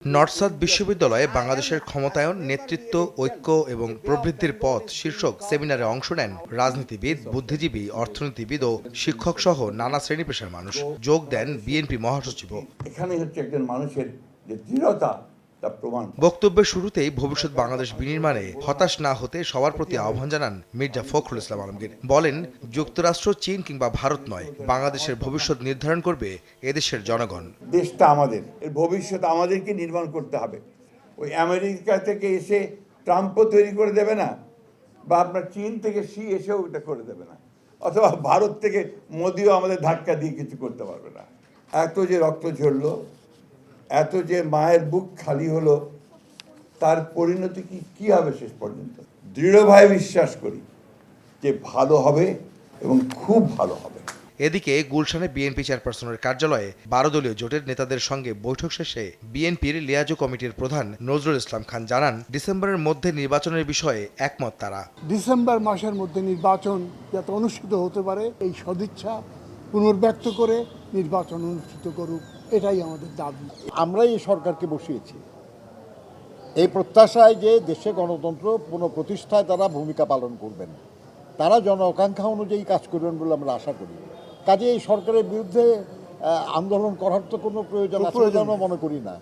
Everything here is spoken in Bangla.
নর্থ সাউথ বিশ্ববিদ্যালয়ে বাংলাদেশের ক্ষমতায়ন, নেতৃত্ব, ঐক্য এবং প্রবৃদ্ধির পথ শীর্ষক সেমিনারে অংশ নেন রাজনীতিবিদ, বুদ্ধিজীবী, অর্থনীতিবিদ ও শিক্ষক সহ নানা শ্রেণী পেশার মানুষ। যোগ দেন বিএনপি মহাসচিবও। এখানে হচ্ছে একজন মানুষের যে দৃঢ়তা তার প্রমাণ। বক্তব্যের শুরুতেই ভবিষ্যৎ বাংলাদেশ বিনির্মাণে হতাশ না হতে সবার প্রতি আহ্বান জানান মির্জা ফখরুল ইসলাম আলমগীর। বলেন, যুক্তরাষ্ট্র, চীন কিংবা ভারত নয়, বাংলাদেশের ভবিষ্যৎ নির্ধারণ করবে এদেশের জনগণ। দেশটা আমাদের, এর ভবিষ্যৎ আমাদেরকে নির্মাণ করতে হবে। ওই আমেরিকা থেকে এসে ট্রাম্পও তৈরি করে দেবে না, বা আপনার চীন থেকে শি এসেও এটা করে দেবে না, অথবা ভারত থেকে মোদিও আমাদের ধাক্কা দিয়ে কিছু করতে পারবে না। এত যে রক্ত ঝরলো, এত যে মায়ের বুক খালি হলো, তার পরিণতি কি হবে শেষ পর্যন্ত? দৃঢ়ভাবে বিশ্বাস করি যে ভালো হবে এবং খুব ভালো হবে। এদিকে গুলশানে বিএনপি চেয়ারপারসনের কার্যালয়ে 12 দলীয় জোটের নেতাদের সঙ্গে বৈঠক শেষে বিএনপির লিয়াজো কমিটির প্রধান নজরুল ইসলাম খান জানান, ডিসেম্বরের মধ্যে নির্বাচনের বিষয়ে একমত তারা। ডিসেম্বর মাসের মধ্যে নির্বাচন যাতে অনুষ্ঠিত হতে পারে এই সদিচ্ছা পুনর্ব্যক্ত করে নির্বাচন অনুষ্ঠিত করুক, এটাই আমাদের দাবি। আমরা এই সরকারকে বসিয়েছি এই প্রত্যাশায় যে দেশে গণতন্ত্র পুনঃপ্রতিষ্ঠায় তারা ভূমিকা পালন করবেন, তারা জন আকাঙ্ক্ষা অনুযায়ী কাজ করবেন বলে আমরা আশা করি। কাজে এই সরকারের বিরুদ্ধে আন্দোলন করার তো কোনো প্রয়োজন আছে বলে আমরা মনে করি না।